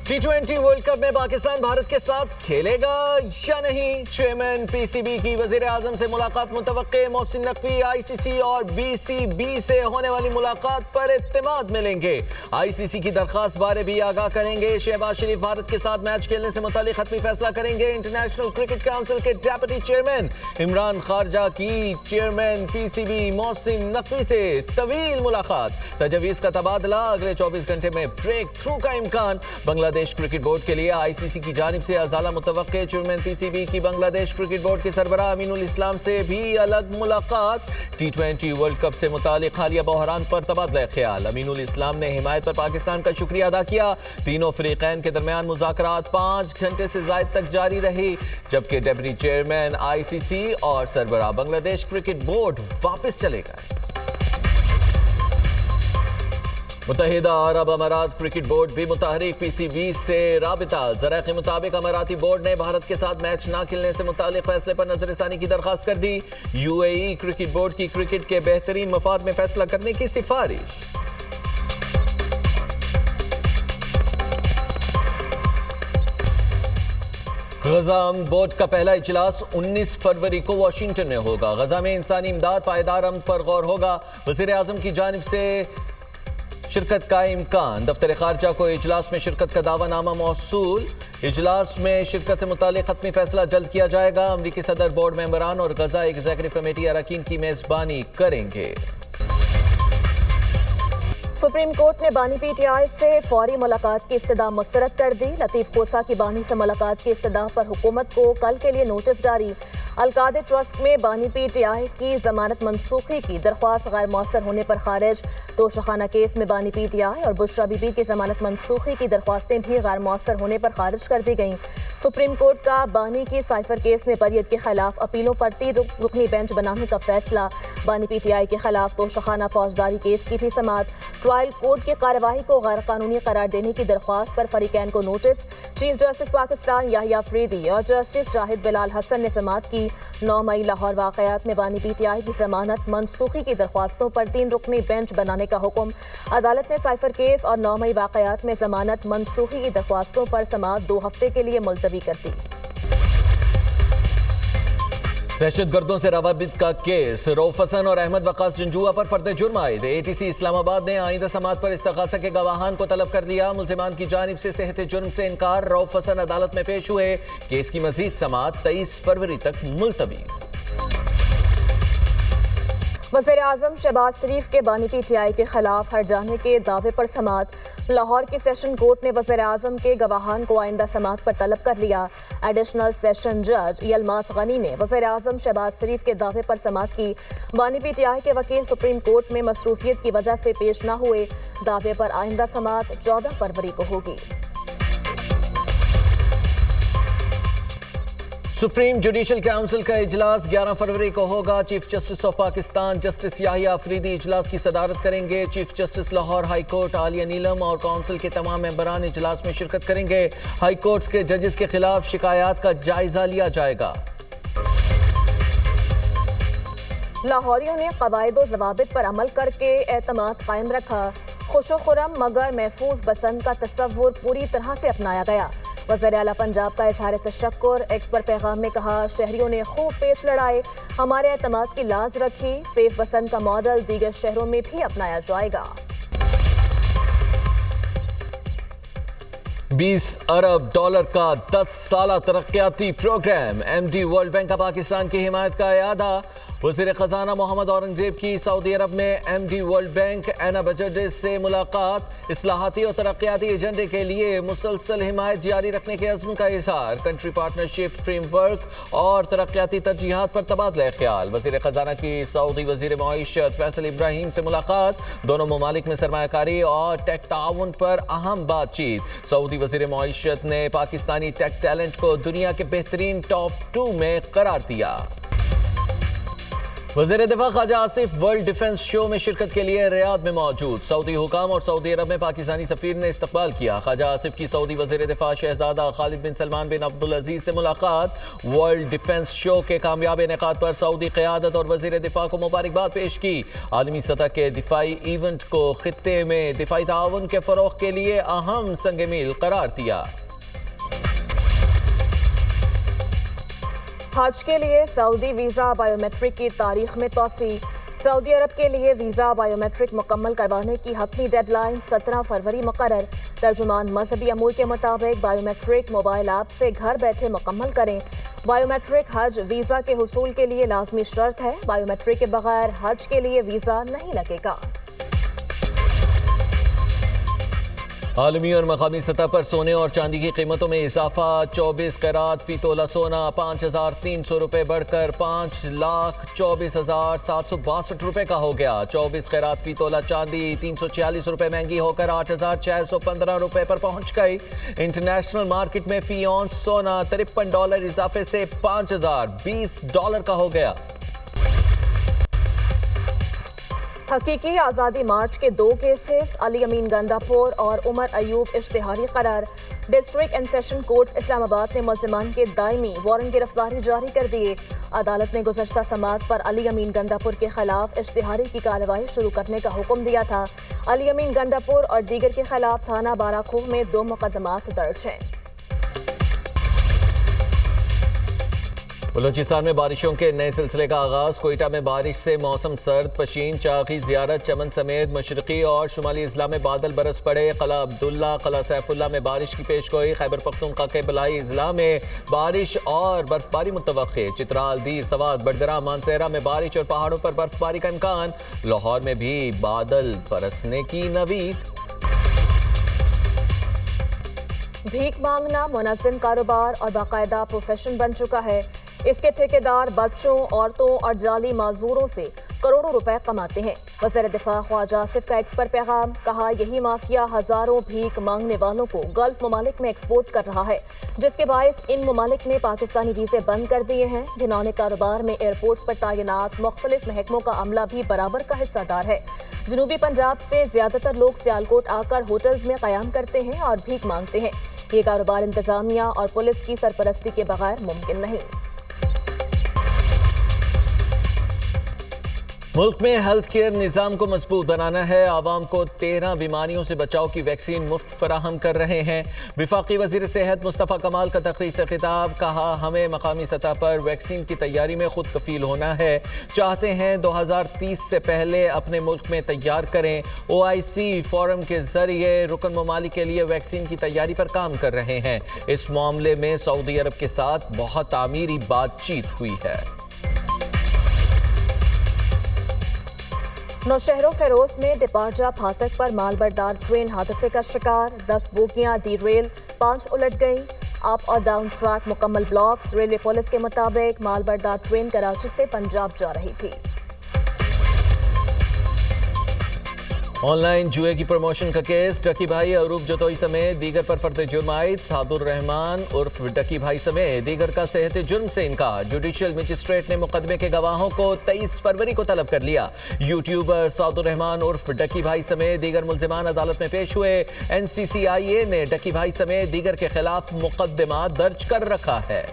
T20 world cup में पाकिस्तान भारत के साथ खेलेगा या नहीं? चेयरमैन पीसीबी की वजीर आजम से मुलाकात मुतवक्के। मोहसिन नकवी आईसीसी और बीसीबी से होने वाली मुलाकात पर इत्तेमाद मिलेंगे। आईसीसी की दरखास्त बारे भी आगाह करेंगे। शहबाज शरीफ भारत के साथ मैच खेलने से मुतालिक हतमी फैसला करेंगे। इंटरनेशनल क्रिकेट काउंसिल के डेप्यूटी चेयरमैन इमरान खारजा की चेयरमैन पीसीबी मोहसिन नकवी से तवील मुलाकात। तजवीज़ का तबादला, अगले 24 घंटे में ब्रेक थ्रू का इम्कान। बांग्लादेश क्रिकेट बोर्ड के लिए आईसीसी की जानिब से अजाला मुतवक्के। चेयरमैन पीसीबी की बांग्लादेश क्रिकेट बोर्ड के सरबराह अमीनुल इस्लाम से भी अलग मुलाकात। T20 वर्ल्ड कप से मुतालिक हालिया बहरान पर तबादला ख्याल। अमीनुल इस्लाम ने हिमायत पर पाकिस्तान का शुक्रिया अदा किया। तीनों फरीकैन के दरमियान मुज़ाकरात 5 घंटे से ज़ायद तक जारी रही, जबकि डेप्यूटी चेयरमैन आईसीसी और सरबराह बांग्लादेश क्रिकेट बोर्ड वापस चले गए। मुत्तहिदा अरब अमारात क्रिकेट बोर्ड भी मुतहरिक पीसीबी से राबिता। ज़राए के मुताबिक अमाराती बोर्ड ने भारत के साथ मैच न खेलने से मुतालिक फैसले पर नजरसानी की दरखास्त कर दी। यूएई क्रिकेट बोर्ड की क्रिकेट के बेहतरीन मफाद में फैसला करने की सिफारिश। गजा बोर्ड का पहला इजलास 19 फरवरी को वाशिंगटन में होगा। गजा में इंसानी इमदाद पायदार अमन पर गौर होगा। वज़ीर आज़म की जानिब से शिरकत का इम्कान। दफ्तर खारजा को इजलास में शिरकत का दावानामा मौसूल। इजलास में शिरकत से मुतालिक हतमी फैसला जल्द किया जाएगा। अमरीकी सदर बोर्ड मेंबरान और गजा एग्जीक्यूटिव कमेटी अरकान की मेजबानी करेंगे। सुप्रीम कोर्ट ने बानी पीटीआई से फौरी मुलाकात की इस्तदा मुस्तरद कर दी। लतीफ कोसा की बानी से मुलाकात की इस्तदा पर हुकूमत को कल के लिए नोटिस जारी। अलकादे ट्रस्ट में बानी पीटीआई की जमानत मनसूखी की दरख्वास्त गैर मौसर होने पर खारिज। तोशाखाना केस में बानी पीटीआई और बुशरा बीबी की जमानत मनसूखी की दरख्वास्तें भी गैर मौसर होने पर खारिज कर दी गईं। सुप्रीम कोर्ट का बानी की साइफर केस में बरियत के खिलाफ अपीलों पर 3 रुकनी बेंच बनाने का फैसला। बानी पीटीआई के खिलाफ तोशाखाना फौजदारी केस की भी समाअत। ट्रायल कोर्ट की कार्रवाई को गैर कानूनी करार देने की दरख्वास्त पर फरीकैन को notice. Chief justice Pakistan Yahya Afridi और जस्टिस शाहिद बिलाल हसन ने समाअत की। 9 मई लाहौर वाक़यात में बानी पीटीआई की जमानत मनसूखी की दरख्वास्तों पर 3 रुकनी बेंच बनाने का हुक्म। अदालत ने साइफर केस और 9 मई वाक़यात में जमानत मनसूखी की दरख्वास्तों पर समाअत 2 हफ्ते के लिए मुलतवी कर दी। दहशतगर्दों से रवाबित का केस। रऊफ हसन और अहमद वकास जंजुआ पर फर्द जुर्म आयद। एटीसी इस्लामाबाद ने आइंदा समाअत पर इस्तगासा के गवाहान को तलब कर लिया। मुल्जिमान की जानिब से सेहत जुर्म से इनकार। रऊफ हसन अदालत में पेश हुए। केस की मजीद समाअत 23 फरवरी तक मुलतवी। वज़ीर आज़म शहबाज शरीफ के बानी पीटीआई के खिलाफ हट जाने के दावे पर समाअत। लाहौर की सेशन कोर्ट ने वज़ीर आज़म के गवाहान को आइंदा समाअत पर तलब कर लिया। एडिशनल सेशन जज यलमास गनी ने वज़ीर आज़म शहबाज शरीफ के दावे पर समाअत की। बानी पीटीआई के वकील सुप्रीम कोर्ट में मसरूफियत की वजह से पेश न हुए। दावे पर आइंदा समाअत 14 फरवरी को होगी। सुप्रीम जुडिशल काउंसिल का इजलास 11 फरवरी को होगा। Chief justice of Pakistan justice Yahya Afridi इजलास की सदारत करेंगे। Chief justice Lahore high court आलिया नीलम और काउंसिल के तमाम मेंबरान इजलास में शिरकत करेंगे। हाई कोर्ट्स के जजेस के खिलाफ शिकायत का जायजा लिया जाएगा। लाहौरियों ने कवायद व ज़वाबित पर अमल करके एतमाद कायम रखा। खुशो खुरम मगर महफूज बसंत का तस्वुर पूरी तरह से अपनाया गया। वज़ीर आला पंजाब का इजहार तशक्कुर। एक्स पर पैगाम में कहा, शहरियों ने खूब पेच लड़ाए, हमारे एतमाद की लाज रखी। सेफ बसंत का मॉडल दीगर शहरों में भी अपनाया जाएगा। 20 अरब डॉलर का 10 साला तरक्याती प्रोग्राम। एमडी वर्ल्ड बैंक का पाकिस्तान की हिमायत का इयादा। वज़ीर खजाना मोहम्मद औरंगजेब की सऊदी अरब में एमडी वर्ल्ड बैंक एना बजट से मुलाकात। इस्लाहाती और तरक्याती एजेंडे के लिए मुसलसल हिमायत जारी रखने के अज़्म का इज़हार। कंट्री पार्टनरशिप फ्रेमवर्क और तरक्याती तरजीहात पर तबादला ख्याल। वज़ीर खजाना की सऊदी वज़ीर मईशत फैसल इब्राहिम से मुलाकात। दोनों ममालिक में सरमायाकारी और टेक ताउन पर अहम बातचीत। सऊदी वज़ीर मईशत ने पाकिस्तानी टेक टैलेंट को दुनिया के बेहतरीन टॉप 2 में करार दिया। وزیر دفاع خواجہ آصف ورلڈ ڈیفنس شو میں شرکت کے لیے ریاض میں موجود. سعودی حکام اور سعودی عرب میں پاکستانی سفیر نے استقبال کیا. خواجہ آصف کی سعودی وزیر دفاع شہزادہ خالد بن سلمان بن عبدالعزیز سے ملاقات. ورلڈ ڈیفنس شو کے کامیاب انعقاد پر سعودی قیادت اور وزیر دفاع کو مبارکباد پیش کی. عالمی سطح کے دفاعی ایونٹ کو خطے میں دفاعی تعاون کے فروغ کے لیے اہم سنگ میل قرار دیا. حج کے لیے سعودی ویزا بائیو میٹرک کی تاریخ میں توسیع. سعودی عرب کے لیے ویزا بائیو میٹرک مکمل کروانے کی حتمی ڈیڈ لائن 17 فروری مقرر. ترجمان مذہبی امور کے مطابق بائیو میٹرک موبائل ایپ سے گھر بیٹھے مکمل کریں. بائیو میٹرک حج ویزا کے حصول کے لیے لازمی شرط ہے. بائیو میٹرک کے بغیر حج کے لیے ویزا نہیں لگے گا. عالمی اور مقامی سطح پر سونے اور چاندی کی قیمتوں میں اضافہ. 24 قیرات فی تولہ سونا 5,300 روپے بڑھ کر 5,24,762 روپے کا ہو گیا. 24 قیرات فی تولہ چاندی 346 روپے مہنگی ہو کر 8,615 روپے پر پہنچ گئی. انٹرنیشنل مارکیٹ میں فی اونس سونا $53 اضافے سے $5,020 کا ہو گیا. حقیقی آزادی مارچ کے 2 کیسز علی امین گنداپور اور عمر ایوب اشتہاری قرار. ڈسٹرکٹ اینڈ سیشن کورٹ اسلام آباد نے ملزمان کے دائمی وارنٹ گرفتاری جاری کر دیے. عدالت نے گزشتہ سماعت پر علی امین گنداپور کے خلاف اشتہاری کی کارروائی شروع کرنے کا حکم دیا تھا. علی امین گنداپور اور دیگر کے خلاف تھانہ باراکھوہ میں 2 مقدمات درج ہیں. بلوچستان میں بارشوں کے نئے سلسلے کا آغاز. کوئٹہ میں بارش سے موسم سرد. پشین، چاغی، زیارت، چمن سمیت مشرقی اور شمالی اضلاع میں بادل برس پڑے. قلعہ عبداللہ، قلعہ سیف اللہ میں بارش کی پیشگوئی. خیبر پختونخوا کے بلائی اضلاع میں بارش اور برفباری متوقع. چترال، دیر، سوات، بڑگرام، مانسہرہ میں بارش اور پہاڑوں پر برفباری کا امکان. لاہور میں بھی بادل برسنے کی نوید. بھیک مانگنا منظم کاروبار اور باقاعدہ پروفیشن بن چکا ہے. اس کے ٹھیکیدار بچوں، عورتوں اور جعلی معذوروں سے کروڑوں روپے کماتے ہیں. وزیر دفاع خواجہ آصف کا ایکس پر پیغام. کہا یہی مافیا ہزاروں بھیک مانگنے والوں کو گلف ممالک میں ایکسپورٹ کر رہا ہے، جس کے باعث ان ممالک نے پاکستانی ویزے بند کر دیے ہیں. گھنونے کاروبار میں ایئرپورٹس پر تعینات مختلف محکموں کا عملہ بھی برابر کا حصہ دار ہے. جنوبی پنجاب سے زیادہ تر لوگ سیالکوٹ آ کر ہوٹلز میں قیام کرتے ہیں اور بھیک مانگتے ہیں. یہ کاروبار انتظامیہ اور پولیس کی سرپرستی کے بغیر ممکن نہیں. ملک میں ہیلتھ کیئر نظام کو مضبوط بنانا ہے. عوام کو 13 بیماریوں سے بچاؤ کی ویکسین مفت فراہم کر رہے ہیں. وفاقی وزیر صحت مصطفیٰ کمال کا تقریر سے خطاب. کہا ہمیں مقامی سطح پر ویکسین کی تیاری میں خود کفیل ہونا ہے. چاہتے ہیں 2030 سے پہلے اپنے ملک میں تیار کریں. OIC فورم کے ذریعے رکن ممالک کے لیے ویکسین کی تیاری پر کام کر رہے ہیں. اس معاملے میں سعودی عرب کے ساتھ بہت تعمیری بات چیت ہوئی ہے. نوشہر و فیروز میں ڈپارچہ پھاٹک پر مال بردار ٹرین حادثے کا شکار. 10 بوگیاں ڈی ریل، 5 الٹ گئیں. اپ اور ڈاؤن ٹریک مکمل بلاک. ریلوے پولیس کے مطابق مال بردار ٹرین کراچی سے پنجاب جا رہی تھی. آن لائن جوئے کی پروموشن کا کیس. ڈکی بھائی عروب جتوئی سمیت دیگر پر فرد جرم عائد. سعد الرحمان عرف ڈکی بھائی سمیت دیگر کا صحت جرم سے انکار. جوڈیشل مجسٹریٹ نے مقدمے کے گواہوں کو 23 فروری کو طلب کر لیا. یوٹیوبر سعد الرحمان عرف ڈکی بھائی سمیت دیگر ملزمان عدالت میں پیش ہوئے. NCCIA نے ڈکی بھائی سمیت دیگر کے خلاف مقدمہ درج کر رکھا ہے.